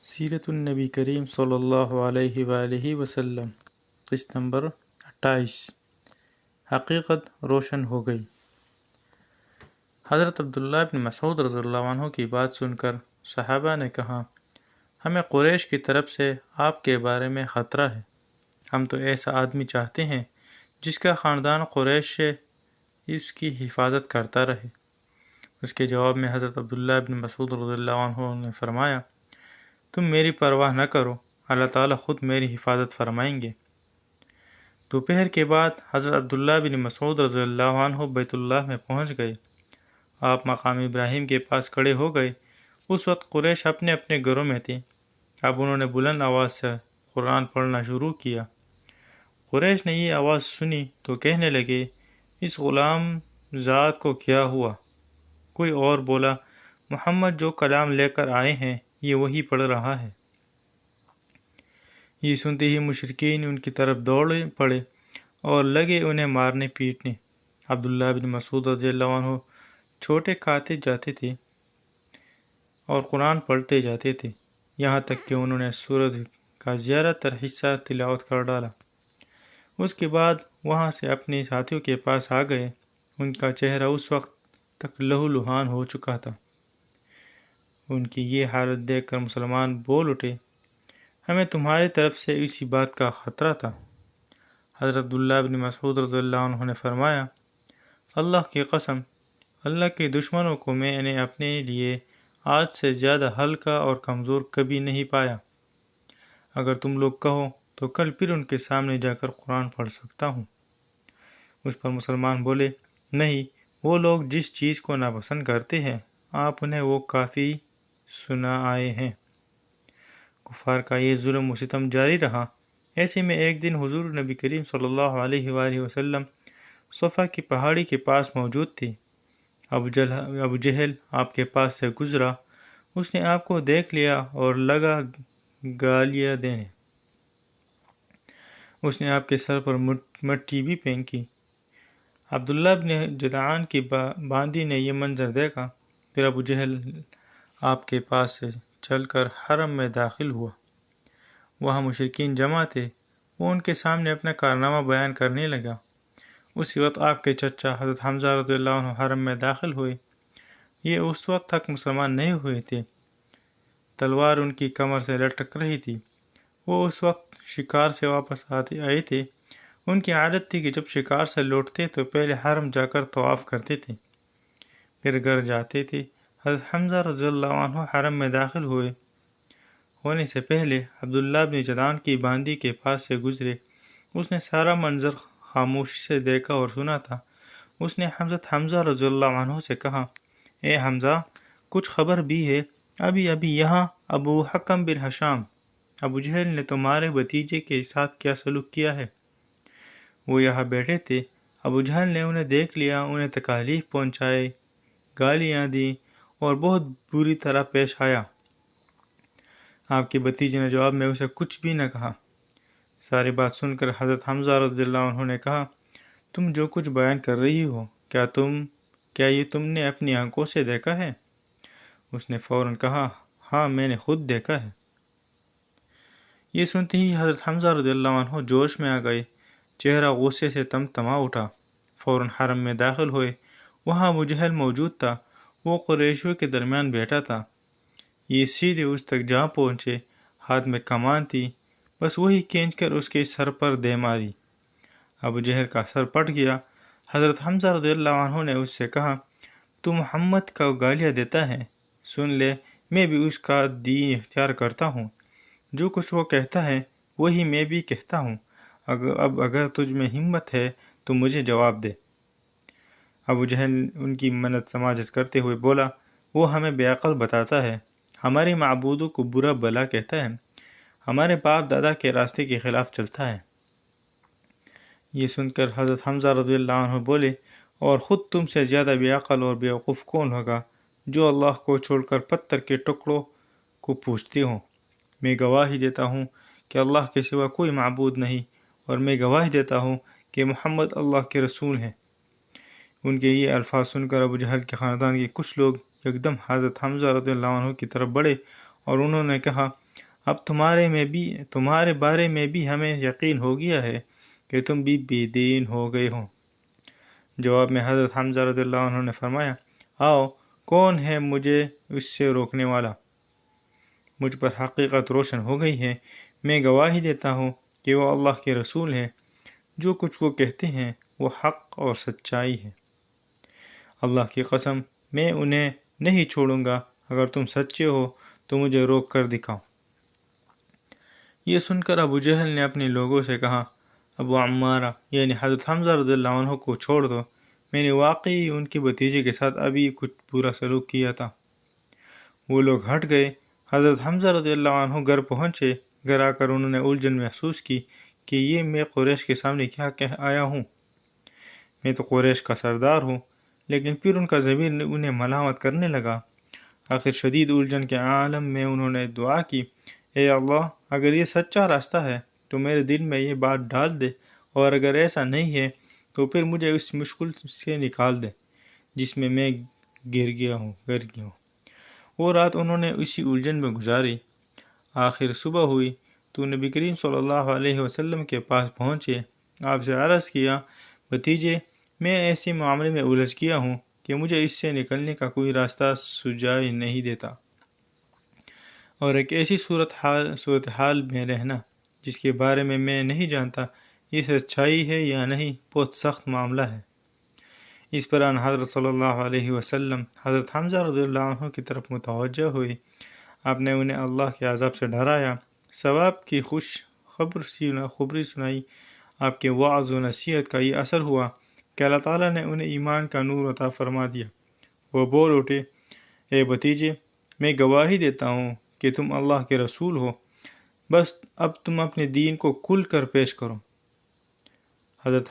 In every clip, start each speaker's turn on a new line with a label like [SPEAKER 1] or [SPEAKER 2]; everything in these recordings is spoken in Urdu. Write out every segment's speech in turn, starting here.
[SPEAKER 1] سیرت النبی کریم صلی اللہ علیہ وآلہ وسلم قسط نمبر 28 حقیقت روشن ہو گئی۔ حضرت عبداللہ بن مسعود رضی اللہ عنہ کی بات سن کر صحابہ نے کہا، ہمیں قریش کی طرف سے آپ کے بارے میں خطرہ ہے، ہم تو ایسا آدمی چاہتے ہیں جس کا خاندان قریش سے اس کی حفاظت کرتا رہے۔ اس کے جواب میں حضرت عبداللہ بن مسعود رضی اللہ عنہ نے فرمایا، تم میری پرواہ نہ کرو، اللہ تعالیٰ خود میری حفاظت فرمائیں گے۔ دوپہر کے بعد حضرت عبداللہ بن مسعود رضی اللہ عنہ بیت اللہ میں پہنچ گئے۔ آپ مقام ابراہیم کے پاس کھڑے ہو گئے۔ اس وقت قریش اپنے اپنے گھروں میں تھے۔ اب انہوں نے بلند آواز سے قرآن پڑھنا شروع کیا۔ قریش نے یہ آواز سنی تو کہنے لگے، اس غلام ذات کو کیا ہوا؟ کوئی اور بولا، محمد جو کلام لے کر آئے ہیں یہ وہی پڑھ رہا ہے۔ یہ سنتے ہی مشرکین ان کی طرف دوڑ پڑے اور لگے انہیں مارنے پیٹنے۔ عبداللہ بن مسعود رضی اللہ عنہ چھوٹے کھاتے جاتے تھے اور قرآن پڑھتے جاتے تھے، یہاں تک کہ انہوں نے سورت کا زیادہ تر حصہ تلاوت کر ڈالا۔ اس کے بعد وہاں سے اپنے ساتھیوں کے پاس آ گئے۔ ان کا چہرہ اس وقت تک لہو لہان ہو چکا تھا۔ ان کی یہ حالت دیکھ کر مسلمان بول اٹھے، ہمیں تمہاری طرف سے اسی بات کا خطرہ تھا۔ حضرت عبداللہ بن مسعود رضی اللہ عنہ نے فرمایا، اللہ کی قسم، اللہ کے دشمنوں کو میں نے اپنے لیے آج سے زیادہ ہلکا اور کمزور کبھی نہیں پایا۔ اگر تم لوگ کہو تو کل پھر ان کے سامنے جا کر قرآن پڑھ سکتا ہوں۔ اس پر مسلمان بولے، نہیں، وہ لوگ جس چیز کو ناپسند کرتے ہیں آپ انہیں وہ کافی سنا آئے ہیں۔ کفار کا یہ ظلم و ستم جاری رہا۔ ایسے میں ایک دن حضور نبی کریم صلی اللہ علیہ وآلہ وسلم صفا کی پہاڑی کے پاس موجود تھے۔ ابو جہل آپ کے پاس سے گزرا۔ اس نے آپ کو دیکھ لیا اور لگا گالیاں دینے۔ اس نے آپ کے سر پر مٹی بھی پھینکی۔ عبداللہ بن جدعان کی باندی نے یہ منظر دیکھا۔ پھر ابو جہل آپ کے پاس سے چل کر حرم میں داخل ہوا۔ وہاں مشرکین جمع تھے۔ وہ ان کے سامنے اپنا کارنامہ بیان کرنے لگا۔ اسی وقت آپ کے چچا حضرت حمزہ رضی اللہ عنہ حرم میں داخل ہوئے۔ یہ اس وقت تک مسلمان نہیں ہوئے تھے۔ تلوار ان کی کمر سے لٹک رہی تھی۔ وہ اس وقت شکار سے واپس آئے تھے۔ ان کی عادت تھی کہ جب شکار سے لوٹتے تو پہلے حرم جا کر طواف کرتے تھے، پھر گھر جاتے تھے۔ حضرت حمزہ رضی اللہ عنہ حرم میں داخل ہونے سے پہلے عبداللہ بن جدعان کی باندی کے پاس سے گزرے۔ اس نے سارا منظر خاموشی سے دیکھا اور سنا تھا۔ اس نے حضرت حمزہ رضی اللہ عنہ سے کہا، اے حمزہ، کچھ خبر بھی ہے؟ ابھی یہاں ابو حکم بن ہشام، ابو جہل نے تمہارے بھتیجے کے ساتھ کیا سلوک کیا ہے؟ وہ یہاں بیٹھے تھے۔ ابو جہل نے انہیں دیکھ لیا، انہیں تکالیف پہنچائے، گالیاں دیں اور بہت بری طرح پیش آیا۔ آپ کے بھتیجے نے جواب میں اسے کچھ بھی نہ کہا۔ ساری بات سن کر حضرت حمزہ رضی اللہ عنہ نے کہا، تم جو کچھ بیان کر رہی ہو کیا یہ تم نے اپنی آنکھوں سے دیکھا ہے؟ اس نے فوراً کہا، ہاں میں نے خود دیکھا ہے۔ یہ سنتے ہی حضرت حمزہ رضی اللہ عنہ جوش میں آ گئے، چہرہ غصے سے تمتما اٹھا۔ فوراً حرم میں داخل ہوئے۔ وہاں ابو جہل موجود تھا۔ وہ قریشیوں کے درمیان بیٹھا تھا۔ یہ سیدھے اس تک جا پہنچے، ہاتھ میں کمان تھی، بس وہی کھینچ کر اس کے سر پر دے ماری۔ ابو جہل کا سر پھٹ گیا۔ حضرت حمزہ رضی اللہ عنہ نے اس سے کہا، تو محمد کا گالیاں دیتا ہے، سن لے، میں بھی اس کا دین اختیار کرتا ہوں۔ جو کچھ وہ کہتا ہے وہی میں بھی کہتا ہوں۔ اب اگر تجھ میں ہمت ہے تو مجھے جواب دے۔ ابو جہل ان کی منت سماجت کرتے ہوئے بولا، وہ ہمیں بے عقل بتاتا ہے، ہمارے معبودوں کو برا بھلا کہتا ہے، ہمارے باپ دادا کے راستے کے خلاف چلتا ہے۔ یہ سن کر حضرت حمزہ رضی اللہ عنہ بولے، اور خود تم سے زیادہ بے عقل اور بیوقوف کون ہوگا جو اللہ کو چھوڑ کر پتھر کے ٹکڑوں کو پوجتے ہو؟ میں گواہی دیتا ہوں کہ اللہ کے سوا کوئی معبود نہیں، اور میں گواہی دیتا ہوں کہ محمد اللہ کے رسول ہیں۔ ان کے یہ الفاظ سن کر ابو جہل کے خاندان کے کچھ لوگ یکدم حضرت حمزہ رضی اللہ عنہ کی طرف بڑھے اور انہوں نے کہا، اب تمہارے بارے میں بھی ہمیں یقین ہو گیا ہے کہ تم بھی بے دین ہو گئے ہو۔ جواب میں حضرت حمزہ رضی اللہ عنہ نے فرمایا، آؤ، کون ہے مجھے اس سے روکنے والا؟ مجھ پر حقیقت روشن ہو گئی ہے، میں گواہی دیتا ہوں کہ وہ اللہ کے رسول ہیں، جو کچھ وہ کہتے ہیں وہ حق اور سچائی ہے۔ اللہ کی قسم، میں انہیں نہیں چھوڑوں گا، اگر تم سچے ہو تو مجھے روک کر دکھاؤ۔ یہ سن کر ابو جہل نے اپنے لوگوں سے کہا، ابو عمارہ یعنی حضرت حمزہ رضی اللہ عنہ کو چھوڑ دو، میں نے واقعی ان کے بھتیجے کے ساتھ ابھی کچھ برا سلوک کیا تھا۔ وہ لوگ ہٹ گئے۔ حضرت حمزہ رضی اللہ عنہ گھر پہنچے۔ گھر آ کر انہوں نے الجھن محسوس کی کہ یہ میں قریش کے سامنے کیا کہہ آیا ہوں، میں تو قریش کا سردار ہوں۔ لیکن پھر ان کا ضمیر انہیں ملامت کرنے لگا۔ آخر شدید الجھن کے عالم میں انہوں نے دعا کی، اے اللہ، اگر یہ سچا راستہ ہے تو میرے دل میں یہ بات ڈال دے، اور اگر ایسا نہیں ہے تو پھر مجھے اس مشکل سے نکال دے جس میں گر گیا ہوں۔ وہ رات انہوں نے اسی الجھن میں گزاری۔ آخر صبح ہوئی تو نبی کریم صلی اللہ علیہ وسلم کے پاس پہنچے۔ آپ سے عرض کیا، بھتیجے، میں ایسے معاملے میں الجھ گیا ہوں کہ مجھے اس سے نکلنے کا کوئی راستہ سجائی نہیں دیتا، اور ایک ایسی صورتحال میں رہنا جس کے بارے میں نہیں جانتا یہ سچائی ہے یا نہیں، بہت سخت معاملہ ہے۔ اس پر آن حضرت صلی اللہ علیہ وسلم حضرت حمزہ رضی اللہ عنہ کی طرف متوجہ ہوئے۔ آپ نے انہیں اللہ کے عذاب سے ڈرایا، ثواب کی خوش خبری سنائی۔ آپ کے وعظ و نصیحت کا یہ اثر ہوا کہ اللہ تعالیٰ نے انہیں ایمان کا نور عطا فرما دیا۔ وہ بول اٹھے، اے بھتیجے، میں گواہی دیتا ہوں کہ تم اللہ کے رسول ہو، بس اب تم اپنے دین کو کھل کر پیش کرو۔ حضرت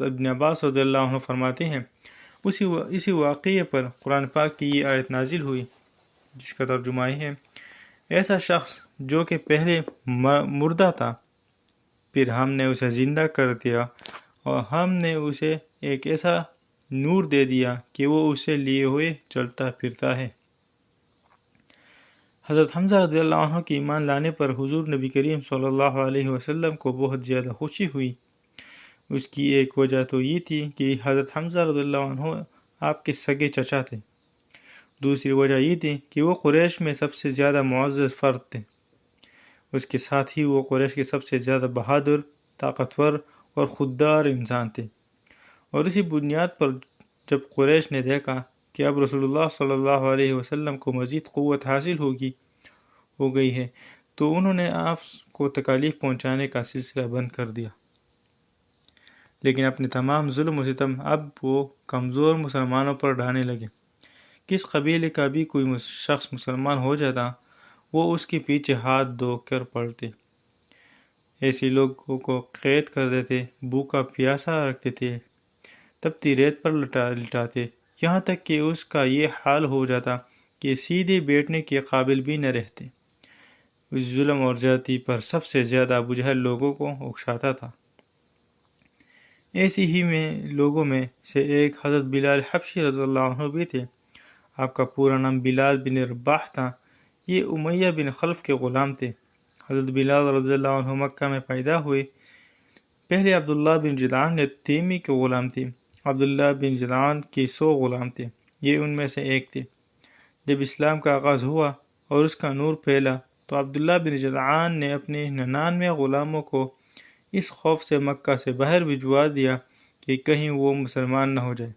[SPEAKER 1] ابن عباس رضی اللہ عنہ فرماتے ہیں، اسی واقعے پر قرآن پاک کی یہ آیت نازل ہوئی جس کا ترجمہ ہے، ایسا شخص جو کہ پہلے مردہ تھا، پھر ہم نے اسے زندہ کر دیا اور ہم نے اسے ایک ایسا نور دے دیا کہ وہ اسے لیے ہوئے چلتا پھرتا ہے۔ حضرت حمزہ رضی اللہ عنہ کی ایمان لانے پر حضور نبی کریم صلی اللہ علیہ وسلم کو بہت زیادہ خوشی ہوئی۔ اس کی ایک وجہ تو یہ تھی کہ حضرت حمزہ رضی اللہ عنہ آپ کے سگے چچا تھے۔ دوسری وجہ یہ تھی کہ وہ قریش میں سب سے زیادہ معزز فرد تھے۔ اس کے ساتھ ہی وہ قریش کے سب سے زیادہ بہادر، طاقتور اور خوددار انسان تھے۔ اور اسی بنیاد پر جب قریش نے دیکھا کہ اب رسول اللہ صلی اللہ علیہ وسلم کو مزید قوت حاصل ہو گئی ہے، تو انہوں نے آپ کو تکالیف پہنچانے کا سلسلہ بند کر دیا۔ لیکن اپنے تمام ظلم و ستم اب وہ کمزور مسلمانوں پر ڈھانے لگے۔ کس قبیلے کا بھی کوئی شخص مسلمان ہو جاتا، وہ اس کے پیچھے ہاتھ دھو کر پڑتے، ایسے لوگوں کو قید کر دیتے، بھوکا پیاسا رکھتے تھے، تپتی ریت پر لٹاتے، یہاں تک کہ اس کا یہ حال ہو جاتا کہ سیدھے بیٹھنے کے قابل بھی نہ رہتے۔ اس ظلم اور زیادتی پر سب سے زیادہ ابو جہل لوگوں کو اکساتا تھا۔ ایسی ہی لوگوں میں سے ایک حضرت بلال حبشی رضی اللہ عنہ بھی تھے۔ آپ کا پورا نام بلال بن رباح تھا۔ یہ امیہ بن خلف کے غلام تھے۔ حضرت بلال رضی اللہ عنہ مکہ میں پیدا ہوئے۔ پہلے عبداللہ بن جدعان نے تیمی کے غلام تھے۔ عبداللہ بن جدعان کے 100 غلام تھے، یہ ان میں سے ایک تھے۔ جب اسلام کا آغاز ہوا اور اس کا نور پھیلا تو عبداللہ بن جدعان نے اپنے 99 غلاموں کو اس خوف سے مکہ سے باہر بھجوا دیا کہ کہیں وہ مسلمان نہ ہو جائے۔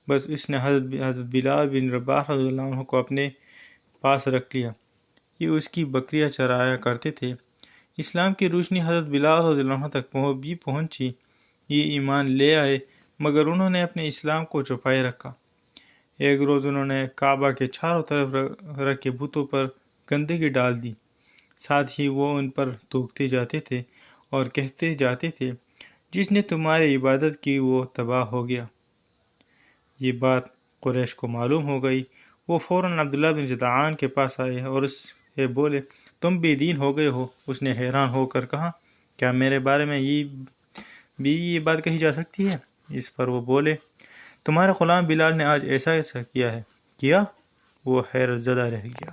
[SPEAKER 1] بس اس نے حضرت بلال بن رباح رضی اللہ عنہ کو اپنے پاس رکھ لیا۔ یہ اس کی بکریاں چرایا کرتے تھے۔ اسلام کی روشنی حضرت بلال رضی اللہ عنہ تک بھی پہنچی۔ یہ ایمان لے آئے، مگر انہوں نے اپنے اسلام کو چھپائے رکھا۔ ایک روز انہوں نے کعبہ کے چاروں طرف رکھے بتوں پر گندگی ڈال دی، ساتھ ہی وہ ان پر تھوکتے جاتے تھے اور کہتے جاتے تھے، جس نے تمہاری عبادت کی وہ تباہ ہو گیا۔ یہ بات قریش کو معلوم ہو گئی۔ وہ فوراً عبداللہ بن جدعان کے پاس آئے اور اس سے بولے، تم بے دین ہو گئے ہو۔ اس نے حیران ہو کر کہا، کیا میرے بارے میں یہ بات کہی جا سکتی ہے؟ اس پر وہ بولے، تمہارے غلام بلال نے آج ایسا کیا ہے۔ وہ حیرت زدہ رہ گیا۔